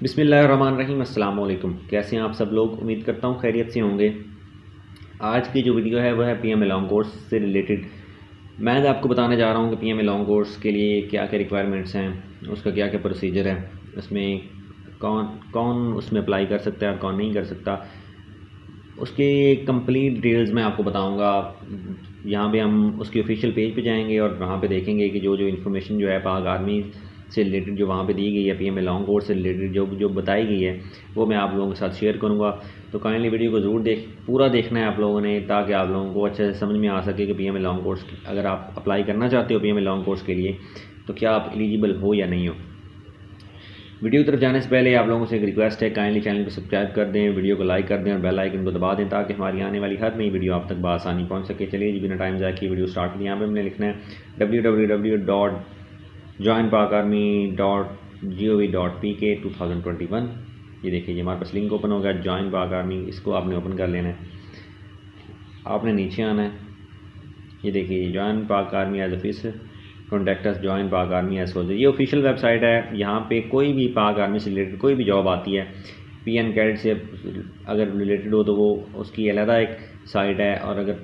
बिस्मिल्लाहिर्रहमानिर्रहीम अस्सलाम वालेकुम। कैसे हैं आप सब लोग? उम्मीद करता हूँ खैरियत से होंगे। आज की जो वीडियो है वह है पीएमए लॉन्ग कोर्स से रिलेटेड। मैं आपको बताने जा रहा हूँ कि पीएमए लॉन्ग कोर्स के लिए क्या क्या रिक्वायरमेंट्स हैं, उसका क्या क्या प्रोसीजर है, उसमें कौन कौन उसमें अप्लाई कर सकता है और कौन नहीं कर सकता, उसके कंप्लीट डिटेल्स मैं आपको बताऊंगा। यहाँ पे हम उसके ऑफिशियल पेज पे जाएंगे और वहाँ पे देखेंगे कि जो जो इन्फॉर्मेशन जो है पाक आर्मी से रिलेटेड जो वहाँ पे दी गई है, पीएमए लॉन्ग कोर्स से रिलेटेड जो जो बताई गई है वो मैं आप लोगों के साथ शेयर करूँगा। तो काइंडली वीडियो को ज़रूर पूरा देखना है आप लोगों ने, ताकि आप लोगों को अच्छे से समझ में आ सके कि पीएमए लॉन्ग कोर्स अगर आप अप्लाई करना चाहते हो पीएमए लॉन्ग कोर्स के लिए तो क्या आप एलिजिबल हो या नहीं हो। वीडियो की तरफ जाने से पहले आप लोगों से एक रिक्वेस्ट है, काइंडली चैनल को सब्सक्राइब कर दें, वीडियो को लाइक कर दें और बेल आइकन को दबा दें ताकि हमारी आने वाली हर नई वीडियो आप तक बआसानी पहुंच सके। चलिए जी बिना टाइम ज़ाया किए वीडियो स्टार्ट करिए। यहाँ पे हमने लिखना है www.joinpakarmy.gov.pk 2021। ये देखिए ये हमारे पास लिंक ओपन होगा जॉइन पाक आर्मी, इसको आपने ओपन कर लेना है। आपने नीचे आना है, ये देखिए join Pak army as officer, contact us join Pak army as soldier. ये ऑफिशियल वेबसाइट है। यहाँ पे कोई भी पाक आर्मी से रिलेटेड कोई भी जॉब आती है, पीएन कैडेट से अगर रिलेटेड हो तो वो उसकी अलहदा एक साइट है, और अगर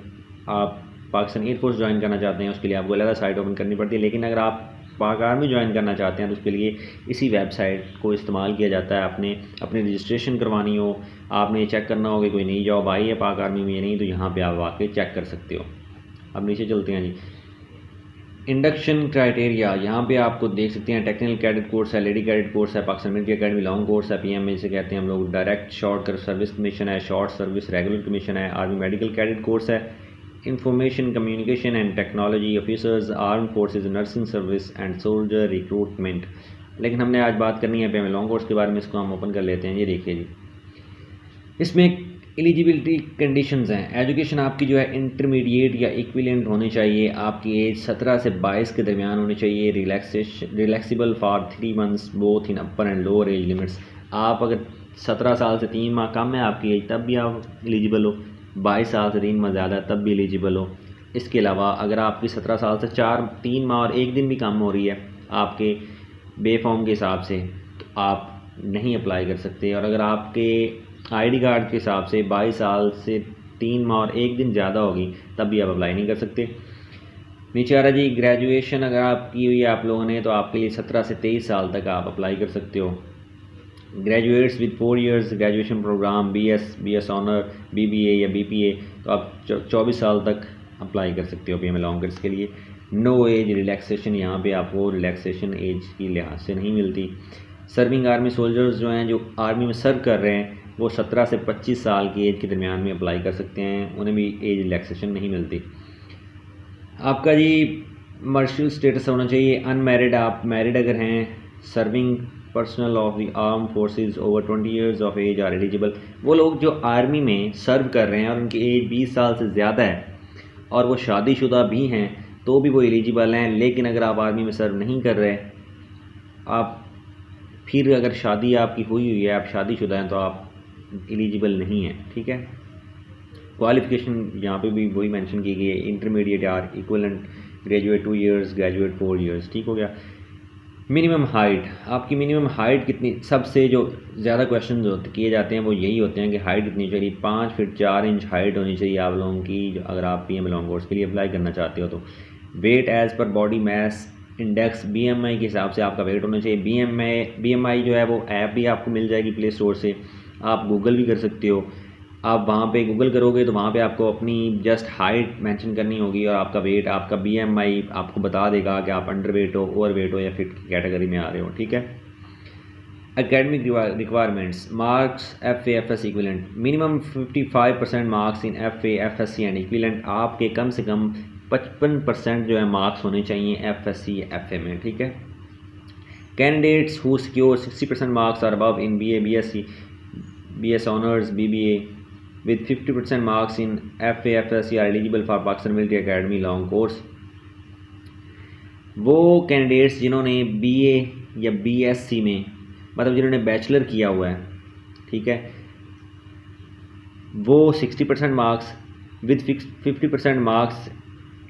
आप पाकिस्तान एयरफोर्स ज्वाइन करना चाहते हैं उसके लिए आपको अलहदा साइट ओपन करनी पड़ती है। लेकिन अगर आप पाक आर्मी ज्वाइन करना चाहते हैं तो उसके लिए इसी वेबसाइट को इस्तेमाल किया जाता है। आपने अपनी रजिस्ट्रेशन करवानी हो, आपने चेक करना हो कि कोई नई जॉब आई है पाक आर्मी में या नहीं, तो यहाँ पर आप आके चेक कर सकते हो। अब नीचे चलते हैं जी। इंडक्शन क्राइटेरिया यहाँ पे आपको देख सकते हैं। टेक्निकल कैडेट कोर्स है, लेडी कैडेट कोर्स है, Pakistan military academy long course है, पीएमए से कहते हैं हम लोग, डायरेक्ट शॉर्ट सर्विस कमीशन है, शॉर्ट सर्विस रेगुलर कमीशन है, आर्मी मेडिकल कैडेट कोर्स है, information communication and technology officers, arm forces nursing service and soldier recruitment. लेकिन हमने आज बात करनी है पीएमए लॉन्ग कोर्स के बारे में, इसको हम ओपन कर लेते हैं। ये देखिए जी, इसमें एलिजिबिलिटी कंडीशंस हैं। एजुकेशन आपकी जो है इंटरमीडिएट या इक्विवेलेंट होनी चाहिए, आपकी एज 17 से 22 के दरमियान होनी चाहिए, relaxable for 3 months both in upper and lower age limits. आप अगर 17 साल से 3 माह कम है आपकी एज तब भी आप एलिजिबल हो, 22 साल से 3 माह ज़्यादा तब भी एलिजिबल हो। इसके अलावा अगर आपकी 17 साल से 3 माह और 1 दिन भी कम हो रही है आपके बे फॉर्म के हिसाब से तो आप नहीं अप्लाई कर सकते। और अगर आपके आईडी कार्ड के हिसाब से 22 साल से 3 माह और 1 दिन ज़्यादा होगी तब भी आप अप्लाई नहीं कर सकते। नीचे आ रहा जी, ग्रेजुएशन अगर आप की हुई है आप लोगों ने तो आपके लिए 17 से 23 साल तक आप अप्लाई कर सकते हो। Graduates with 4 years graduation program, BS honour, BBA या बीपीए, तो आप 24 साल तक अप्लाई कर सकते हो पीएमए लॉन्ग कोर्स के लिए। नो एज रिलैक्सेशन, यहाँ पे आपको रिलैक्सेशन एज की लिहाज से नहीं मिलती। सर्विंग आर्मी सोल्जर्स जो हैं, जो आर्मी में सर्व कर रहे हैं, वो 17 से 25 साल की एज के दरमियान में अप्लाई कर सकते हैं, उन्हें भी एज रिलैक्सेशन नहीं मिलती। आपका जी मर्शियल स्टेटस होना चाहिए अनमैरिड, आप मैरिड अगर हैं। Serving personnel of the arm forces over 20 years of age are eligible. वो लोग जो आर्मी में सर्व कर रहे हैं और उनकी एज 20 साल से ज़्यादा है और वो शादीशुदा भी हैं तो भी वो एलिजिबल हैं। लेकिन अगर आप आर्मी में सर्व नहीं कर रहे, आप फिर अगर शादी आपकी हुई है, आप शादीशुदा हैं, तो आप एलिजिबल नहीं है। ठीक है। क्वालिफिकेशन यहाँ पे भी वही मेंशन की गई है, intermediate or equivalent, graduate 2 years, graduate 4 years. ठीक हो गया। मिनिमम हाइट, आपकी मिनिमम हाइट कितनी, सबसे जो ज़्यादा क्वेश्चन किए जाते हैं वो यही होते हैं कि हाइट कितनी चाहिए। 5 फीट 4 इंच हाइट होनी चाहिए आप लोगों की अगर आप पीएमए लॉन्ग कोर्स के लिए अप्लाई करना चाहते हो तो। Weight as per body mass index, BMI के हिसाब से आपका वेट होना चाहिए। बीएमआई जो है वो ऐप भी आपको मिल जाएगी प्ले स्टोर से, आप गूगल भी कर सकते हो। आप वहाँ पे गूगल करोगे तो वहाँ पे आपको अपनी जस्ट हाइट मेंशन करनी होगी और आपका वेट, आपका बीएमआई आपको बता देगा कि आप अंडर वेट हो, ओवर वेट हो या फिट कैटेगरी में आ रहे हो। ठीक है। Academic requirements, marks F F S equivalent, minimum 55% marks in FA FSC and equivalent. आपके कम से कम 55% जो है मार्क्स होने चाहिए FSC FA में। ठीक है। Candidates who secure 60% marks or above in BA BSc BS honours BBA with 50% marks in FA FSC are eligible for Pakistan military academy long course. वो कैंडिडेट्स जिन्होंने BA या BSc में, मतलब जिन्होंने बैचलर किया हुआ है, ठीक है, वो 60% marks with 50% marks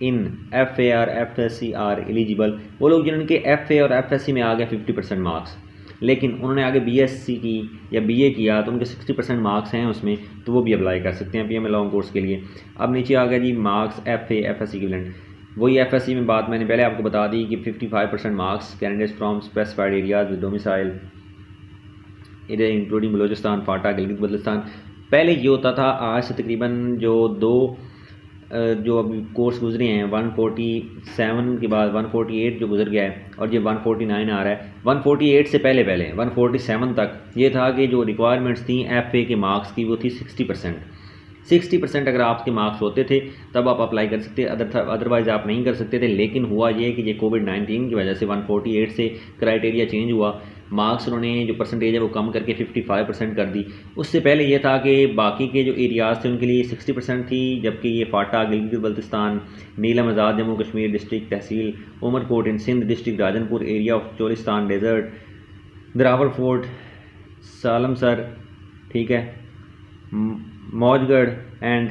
in FA और FSC आर एलिजिबल। वो लोग जिनके FA और FSC में आ गए 50% मार्क्स, लेकिन उन्होंने आगे BSc की या BA किया तो उनके 60% मार्क्स हैं उसमें, तो वो भी अप्लाई कर सकते हैं PMA लॉन्ग कोर्स के लिए। अब नीचे आ गया जी मार्क्स FA FSc इक्विवेलेंट। वही FSc में बात मैंने पहले आपको बता दी कि 55% marks candidates from specified areas with domicile area including Balochistan, FATA, Gilgit Baltistan. पहले ये होता था, आज से तकरीबन जो अभी कोर्स गुजरे हैं 147 के बाद 148 जो गुजर गया है और ये 149 आ रहा है। 148 से पहले 147 तक ये था कि जो रिक्वायरमेंट्स थी FA के मार्क्स की वो थी 60%। अगर आपके मार्क्स होते थे तब आप अप्लाई कर सकते, अदरवाइज़ आप नहीं कर सकते थे। लेकिन हुआ ये कि ये कोविड-19 की वजह से 148 से क्राइटेरिया चेंज हुआ, मार्क्स उन्होंने जो परसेंटेज है वो कम करके 55% कर दी। उससे पहले ये था कि बाकी के जो एरियाज़ थे उनके लिए 60% थी, जबकि ये फाटा, गिलगित बल्तिस्तान, नीलम आज़ाद जम्मू कश्मीर डिस्ट्रिक्ट, तहसील Umarkot in Sindh district, Rajanpur area of Cholistan desert, Derawar fort, Salamsar, ठीक है, मौजगढ़ एंड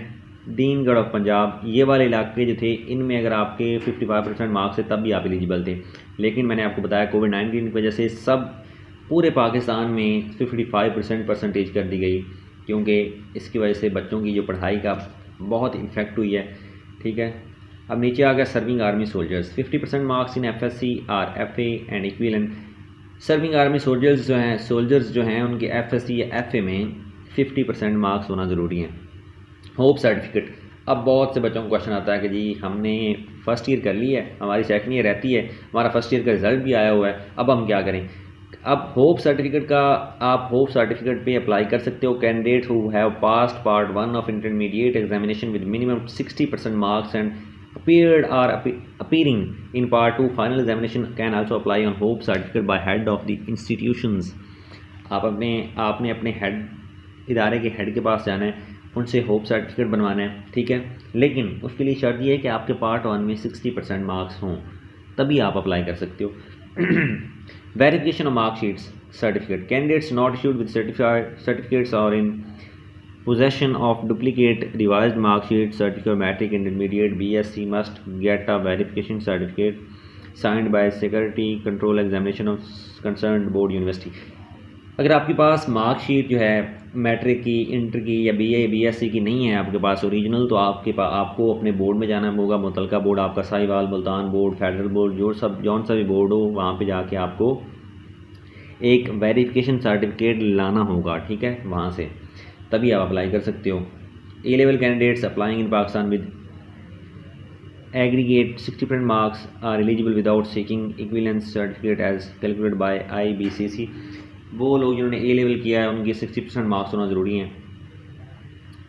दीनगढ़ ऑफ पंजाब, ये वाले इलाके जो थे इनमें अगर आपके 55% मार्क्स थे तब भी आप एलिजिबल थे। लेकिन मैंने आपको बताया कोविड-19 की वजह से सब पूरे पाकिस्तान में 55% परसेंटेज कर दी गई, क्योंकि इसकी वजह से बच्चों की जो पढ़ाई का बहुत इफेक्ट हुई है, ठीक है। अब नीचे आ गया serving army soldiers. 50% marks in FSc or FA and equivalent. Serving army soldiers जो हैं उनके FSc या FA में 50% मार्क्स होना ज़रूरी है। Hope certificate. अब बहुत से बच्चों को क्वेश्चन आता है कि जी हमने फ़र्स्ट ईयर कर ली है, हमारी सेकंड ईयर रहती है, हमारा फर्स्ट ईयर का रिज़ल्ट भी आया हुआ है, अब हम क्या करें। अब होप सर्टिफिकेट का आप होप सर्टिफिकेट पे अप्लाई कर सकते हो। Candidate who have passed part 1 of intermediate examination with minimum 60% marks and appearing in part 2 final examination can also apply on hope certificate by head of the institutions। आपने अपने head इदारे के head के पास जाना है, उनसे होप सर्टिफिकेट बनवाना है, ठीक है। लेकिन उसके लिए शर्त ये है कि आपके पार्ट 1 में 60% मार्क्स हों, तभी आप अप्लाई कर सकते हो। Verification of marksheets certificate. Candidates not issued with certificates और इन possession of duplicate revised mark sheet certificate matric intermediate BSc must get a verification certificate signed by security control examination of concerned board university। अगर आपके पास marksheet जो है matric की, inter की या BSc की नहीं है आपके पास ओरिजिनल, तो आपको अपने बोर्ड में जाना होगा। मुतलका बोर्ड आपका Sahiwal, Multan board, federal board, जौन सा भी बोर्ड हो, वहाँ पे जाके आपको एक वेरिफिकेशन सर्टिफिकेट लाना होगा, ठीक है, वहाँ से, तभी आप अप्लाई कर सकते हो। A level candidates applying in Pakistan with aggregate 60% marks are eligible without seeking equivalence certificate as calculated by IBCC। वो लोग जिन्होंने A level किया है उनके 60% मार्क्स होना ज़रूरी हैं,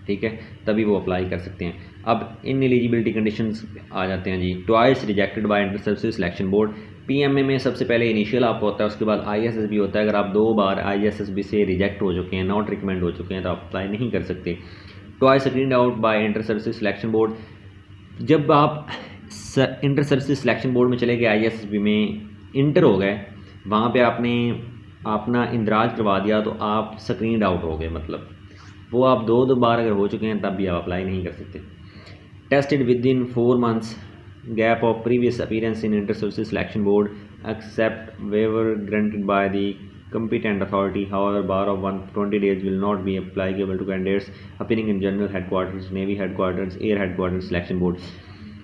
ठीक है, तभी वो अप्लाई कर सकते हैं। अब इन एलिजिबिलिटी कंडीशंस आ जाते हैं जी। Twice rejected by inter services selection board. PMA में सबसे पहले इनिशियल आपको होता है, उसके बाद ISSB होता है। अगर आप 2 बार ISSB से रिजेक्ट हो चुके हैं, नॉट रिकमेंड हो चुके हैं, तो आप अप्लाई नहीं कर सकते। Twice screened out by inter services selection board. जब आप इंटर सर्विसेज सिलेक्शन बोर्ड में चले गए, ISSB में इंटर हो गए, वहाँ पे आपने अपना इंदराज करवा दिया, तो आप स्क्रीन्ड आउट हो गए, मतलब वो आप 2 बार अगर हो चुके हैं तब भी आप अप्लाई नहीं कर सकते। Tested with in 4 months gap of previous appearance in inter services selection board except waiver granted by the competent authority। However, bar of 120 days will not be applicable to candidates appearing in general headquarters, navy headquarters, air headquarters selection board।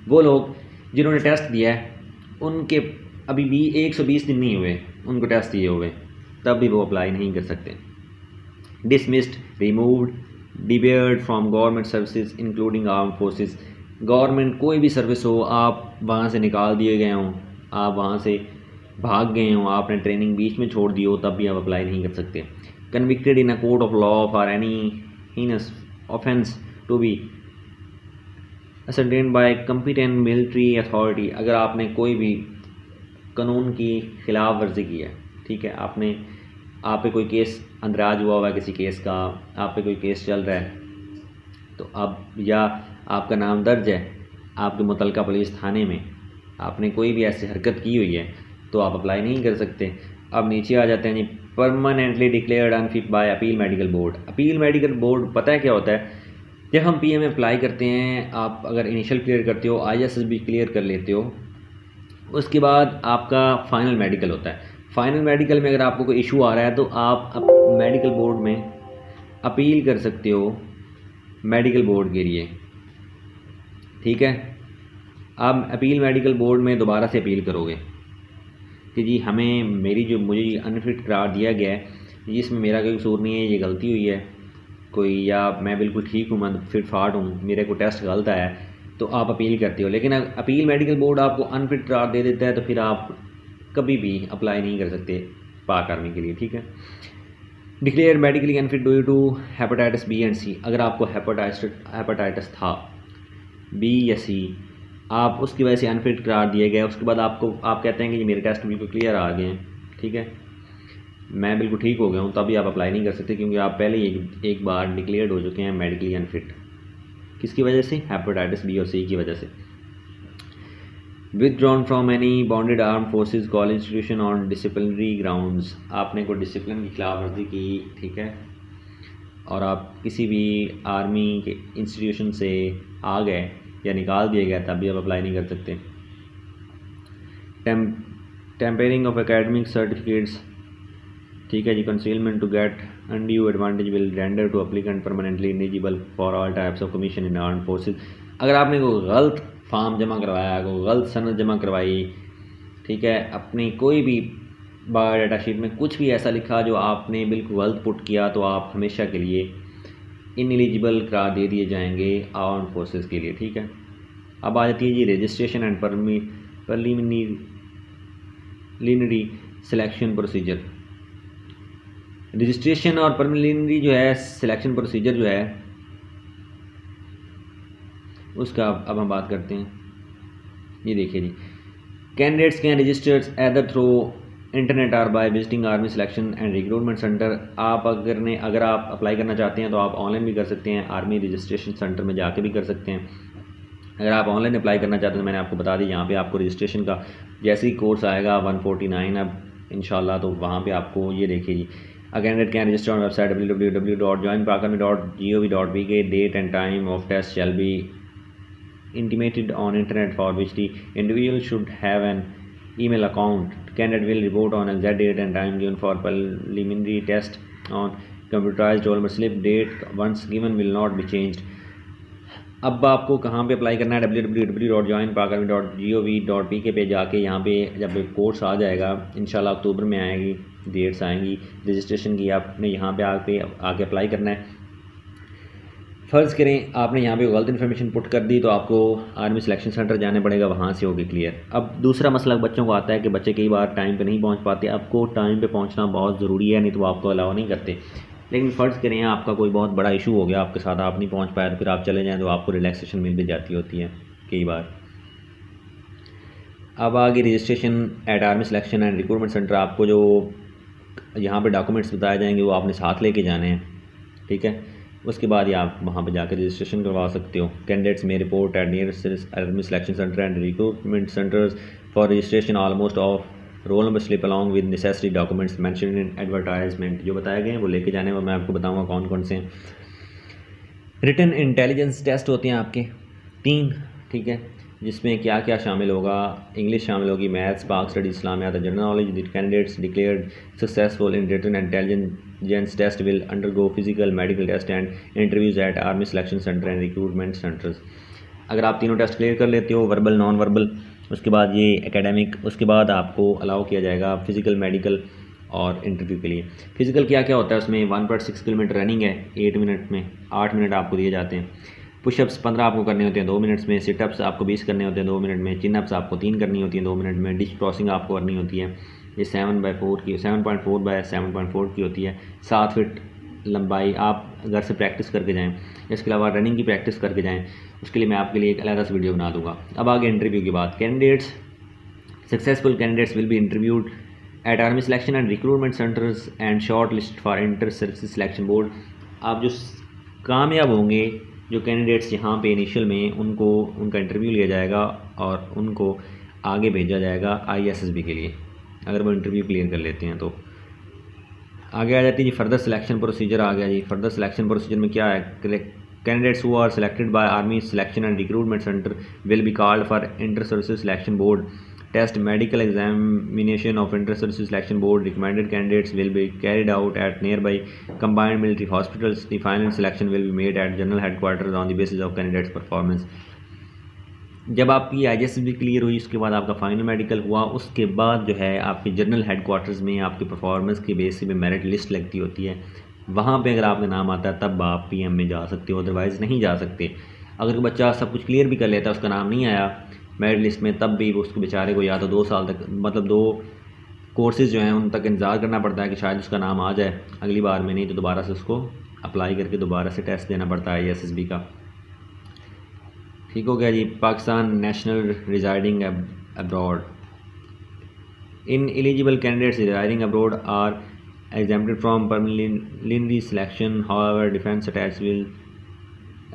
वो लोग जिन्होंने test दिया है उनके अभी भी 120 दिन नहीं हुए उनको टेस्ट दिए हुए, तब भी वो अप्लाई नहीं कर सकते। Dismissed, removed, debarred from government services including arm forces. Government कोई भी सर्विस हो, आप वहाँ से निकाल दिए गए हों, आप वहाँ से भाग गए हों, आपने ट्रेनिंग बीच में छोड़ दी हो, तब भी आप अप्लाई नहीं कर सकते। Convicted in a court of law for any heinous offence to be ascertained by competent military authority. अगर आपने कोई भी कानून की खिलाफ वर्जी की है, ठीक है, आप पे कोई केस अंदराज हुआ है किसी केस का, आप पे कोई केस चल रहा है, तो अब या आपका नाम दर्ज है आपके मुतलका पुलिस थाने में, आपने कोई भी ऐसी हरकत की हुई है, तो आप अप्लाई नहीं कर सकते। अब नीचे आ जाते हैं जी। Permanently declared unfit by appeal medical board. Appeal medical board पता है क्या होता है? जब हम PMA अप्लाई करते हैं, आप अगर इनिशियल क्लियर करते हो, ISSB क्लियर कर लेते हो, उसके बाद आपका फ़ाइनल मेडिकल होता है। फाइनल मेडिकल में अगर आपको कोई इशू आ रहा है तो आप मेडिकल बोर्ड में अपील कर सकते हो मेडिकल बोर्ड के लिए, ठीक है। आप अपील मेडिकल बोर्ड में दोबारा से अपील करोगे कि जी हमें मुझे अनफिट करार दिया गया है, इसमें मेरा कोई कसूर नहीं है, ये गलती हुई है कोई, या मैं बिल्कुल ठीक हूँ, मैं फिट फाट हूँ, मेरे को टेस्ट गलत आया है, तो आप अपील करते हो। लेकिन अपील मेडिकल बोर्ड आपको अनफिट करार दे देता है तो फिर आप कभी भी अप्लाई नहीं कर सकते पाक आर्मी के लिए, ठीक है। Declare medically unfit due to hepatitis B and C. अगर आपको हेपेटाइटिस था बी या सी, आप उसकी वजह से अनफिट करार दिए गए, उसके बाद आप कहते हैं कि मेरे टेस्ट बिल्कुल क्लियर आ गए हैं, ठीक है, मैं बिल्कुल ठीक हो गया हूँ, तभी आप अप्लाई नहीं कर सकते क्योंकि आप पहले ही एक बार डिक्लेयर्ड हो चुके हैं मेडिकली अनफिट। किसकी वजह से? हेपेटाइटिस बी और सी की वजह से। Withdrawn from any bonded arm forces college institution on disciplinary grounds. आपने कोई डिसिप्लिन की खिलाफ वर्जी की, ठीक है, और आप किसी भी आर्मी के इंस्टीट्यूशन से आ गए या निकाल दिए गए, तब भी आप अप्लाई नहीं कर सकते। टेम्परिंग ऑफ एकेडमिक सर्टिफिकेट्स, ठीक है जी। Concealment to get undue advantage will render to applicant permanently ineligible for all types of commission in armed forces. अगर आपने कोई गलत फॉर्म जमा करवाया, कोई गलत सनद जमा करवाई, ठीक है, अपनी कोई भी बायोडाटा शीट में कुछ भी ऐसा लिखा जो आपने बिल्कुल गलत पुट किया, तो आप हमेशा के लिए इनएलिजिबल करार दे दिए जाएंगे आर्म्ड फोर्सेस के लिए, ठीक है। अब आ जाती है जी registration and preliminary selection procedure. Registration और प्रिलिमिनरी जो है सिलेक्शन प्रोसीजर जो है उसका अब हम बात करते हैं। ये देखिए जी, candidates can registers either through internet और by visiting army selection and recruitment center. आप अगर आप अप्लाई करना चाहते हैं तो आप ऑनलाइन भी कर सकते हैं, आर्मी रजिस्ट्रेशन सेंटर में जाके भी कर सकते हैं। अगर आप ऑनलाइन अप्लाई करना चाहते हैं तो मैंने आपको बता दी, यहाँ पे आपको रजिस्ट्रेशन का जैसे ही कोर्स आएगा 149 अब इंशाल्लाह, तो वहाँ पे आपको ये देखिए जी, a candidate can register on website www.joinpaakarmi.gov.pk. Date and time of test shall be intimated on internet, for which the individual should have an email account. Candidate will report on exact date and time given for preliminary test on computerized roll number slip. Date once given will not be changed. अब आपको कहाँ पे apply करना है? www.joinpaakarmi.gov.pk पे जाके यहाँ पे जब कोर्स आ जाएगा इंशाल्लाह अक्टूबर में आएगी, डेट्स आएंगी रजिस्ट्रेशन की, आपने यहाँ पे आके अप्लाई करना है। फ़र्ज़ करें आपने यहाँ पे गलत इन्फॉर्मेशन पुट कर दी तो आपको आर्मी सिलेक्शन सेंटर जाने पड़ेगा, वहाँ से होगी क्लियर। अब दूसरा मसला बच्चों को आता है कि बच्चे कई बार टाइम पे नहीं पहुँच पाते। आपको टाइम पे पहुँचना बहुत ज़रूरी है, नहीं तो आपको अलाउ नहीं करते। लेकिन फ़र्ज़ करें आपका कोई बहुत बड़ा इशू हो गया आपके साथ, आप नहीं पहुँच पाए, तो फिर आप चले जाएँ तो आपको रिलैक्सेशन मिल भी जाती होती है कई बार। अब आगे registration at army selection and recruitment centre. आपको जो यहाँ पे डॉक्यूमेंट्स बताए जाएंगे वो आपने साथ लेके जाने हैं, ठीक है। उसके बाद ही आप वहाँ पे जाकर रजिस्ट्रेशन करवा सकते हो। कैंडिडेट्स में report eight nearest army selection center and recruitment centres for registration almost of roll number slip along with necessary documents mentioned in advertisement. जो बताए गए हैं वो लेके जाने, मैं आपको बताऊँगा कौन कौन से हैं। रिटन इंटेलिजेंस टेस्ट होते हैं आपके 3, ठीक है, जिसमें क्या क्या शामिल होगा? इंग्लिश शामिल होगी, maths, Pak study, Islamiyat, general knowledge. The candidates declared successful in written intelligence test will undergo physical medical test and interviews at army selection center and recruitment centers. अगर आप तीनों टेस्ट क्लियर कर लेते हो, वर्बल, नॉन वर्बल, उसके बाद ये academic, उसके बाद आपको अलाउ किया जाएगा फिजिकल, मेडिकल और इंटरव्यू के लिए। फिजिकल क्या क्या होता है उसमें? 1.6 किलोमीटर रनिंग है 8 मिनट में, 8 मिनट आपको दिए जाते हैं। पुशअप्स 15 आपको करने होते हैं 2 मिनट्स में। सिटअप्स आपको 20 करने होते हैं 2 मिनट में। चिनअप्स आपको 3 करनी होती हैं 2 मिनट में। डिश क्रॉसिंग आपको करनी होती है, ये 7/4 की 7.4/7.4 की होती है। 7 फीट लंबाई आप घर से प्रैक्टिस करके जाएँ। इसके अलावा रनिंग की प्रैक्टिस करके जाएँ, उसके लिए मैं आपके लिए एक अलग से वीडियो बना दूँगा। अब आगे इंटरव्यू की बात। Candidates successful candidates will be interviewed at army selection and recruitment centres and short list for inter services selection board. आप जो कामयाब होंगे, जो कैंडिडेट्स यहाँ पे इनिशियल में, उनका इंटरव्यू लिया जाएगा और उनको आगे भेजा जाएगा ISSB के लिए, अगर वो इंटरव्यू क्लियर कर लेते हैं तो। आगे आ जाती है जी फर्दर सिलेक्शन प्रोसीजर। आ गया जी फर्दर सिलेक्शन प्रोसीजर में क्या है? Candidates who are selected by army selection and recruitment centre will be called for inter services selection board test. Medical examination of inter-services selection board recommended candidates will be carried out at nearby combined military hospitals. The final selection will be made at general headquarters on the basis of candidates performance. जब आपकी IJSS भी clear हुई उसके बाद आपका final medical हुआ, उसके बाद जो है आपके जनरल हेडक्वार्टर्स में आपकी परफॉर्मेंस के बेस पे मेरिट लिस्ट लगती होती है। वहाँ पे अगर आपका नाम आता है तब आप PM में जा सकते हो, अदरवाइज़ नहीं जा सकते। अगर बच्चा सब कुछ क्लियर भी कर लेता है, उसका नाम नहीं आया मेरिट लिस्ट में, तब भी उसको बेचारे को या तो 2 साल तक, मतलब 2 कोर्सेज़ जो हैं उन तक इंतज़ार करना पड़ता है कि शायद उसका नाम आ जाए अगली बार में, नहीं तो दोबारा से उसको अप्लाई करके दोबारा से टेस्ट देना पड़ता है ISSB का। ठीक हो गया जी। Pakistan national residing abroad, in eligible candidates residing abroad are exempted from preliminary selection. However, defense attached will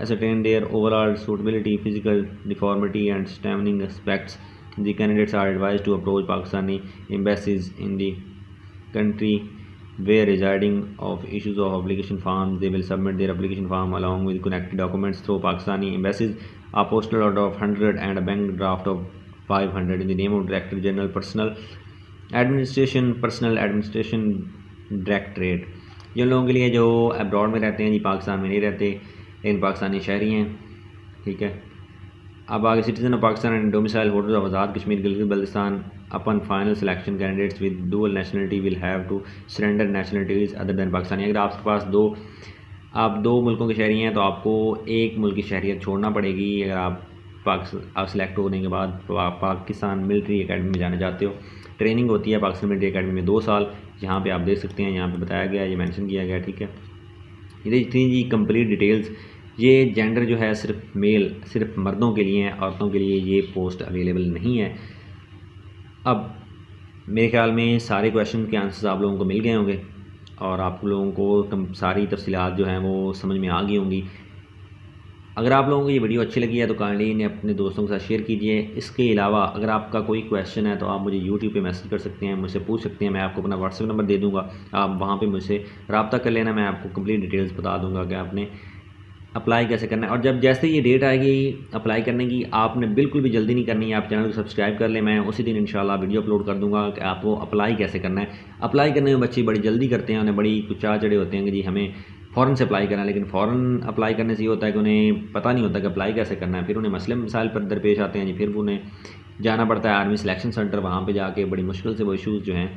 ascertain their overall suitability, physical deformity and stamina aspects. The candidates are advised to approach Pakistani embassies in the country where residing of issues of application forms. They will submit their application form along with connected documents through Pakistani embassies, a postal order of 100 and a bank draft of 500 in the name of Director General Personnel Administration directorate. जिन लोगों के लिए जो abroad में रहते हैं जी, पाकिस्तान में नहीं रहते लेकिन पाकिस्तानी शहरी हैं, ठीक है। अब आगे citizen of Pakistan and domicile holders of Azad Kashmir Gilgit Baltistan upon final selection candidates with dual nationality will have to surrender nationalities other than Pakistani. अगर आपके पास आप दो मुल्कों के शहरी हैं तो आपको एक मुल्क की शहरियत छोड़ना पड़ेगी अगर आप सेलेक्ट होने के बाद पाकिस्तान मिलिट्री एकेडमी में जाना चाहते हो। ट्रेनिंग होती है पाकिस्तान मिलिट्री एकेडमी में 2 साल, यहाँ पे आप देख सकते हैं, यहाँ पे बताया गया, ये मेंशन किया गया, ठीक है। ये थी जी कंप्लीट डिटेल्स। ये जेंडर जो है सिर्फ मर्दों के लिए है, औरतों के लिए ये पोस्ट अवेलेबल नहीं है। अब मेरे ख्याल में सारे क्वेश्चन के आंसर्स आप लोगों को मिल गए होंगे और आप लोगों को सारी तफसीलात जो हैं वो समझ में आ गई होंगी। अगर आप लोगों को ये वीडियो अच्छी लगी है तो काइंडली इन्हें अपने दोस्तों के साथ शेयर कीजिए। इसके अलावा अगर आपका कोई क्वेश्चन है तो आप मुझे यूट्यूब पे मैसेज कर सकते हैं, मुझसे पूछ सकते हैं। मैं आपको अपना व्हाट्सएप नंबर दे दूंगा, आप वहाँ पे मुझसे रब्ता कर लेना, मैं आपको कंप्लीट डिटेल्स बता दूंगा कि आपने अप्लाई कैसे करना है। और जब जैसे ये डेट आएगी अप्लाई करने की, आपने बिल्कुल भी जल्दी नहीं करनी है, आप चैनल को सब्सक्राइब कर लें। मैं उसी दिन इंशाल्लाह वीडियो अपलोड कर दूँगा कि आपको अप्लाई कैसे करना है। अप्लाई करने में बच्चे बड़ी जल्दी करते हैं, उन्हें बड़ी कुछ चाह चढ़े होते हैं कि जी हमें फ़ौरन से अप्लाई करना है, लेकिन फ़ौरन अप्लाई करने से ये होता है कि उन्हें पता नहीं होता कि अप्लाई कैसे करना है। फिर उन्हें मसले मसाइल पर दरपेश आते हैं जी, फिर उन्हें जाना पड़ता है आर्मी सिलेक्शन सेंटर, वहाँ पे जाके बड़ी मुश्किल से वो इशूज़ जो हैं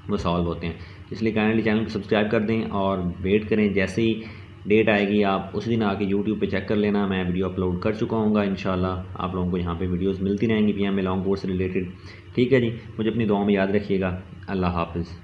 वो सॉल्व होते हैं। इसलिए काइंडली चैनल को सब्सक्राइब कर दें और वेट करें, जैसे ही डेट आएगी आप उस दिन आके यूट्यूब पे चेक कर लेना, मैं वीडियो अपलोड कर चुका हूँगा। इंशाल्लाह आप लोगों को यहाँ पे वीडियोस मिलती रहेंगी PM में लॉन्ग कोर्स से रिलेटेड, ठीक है जी। मुझे अपनी दुआओं में याद रखिएगा। अल्लाह हाफ़िज़।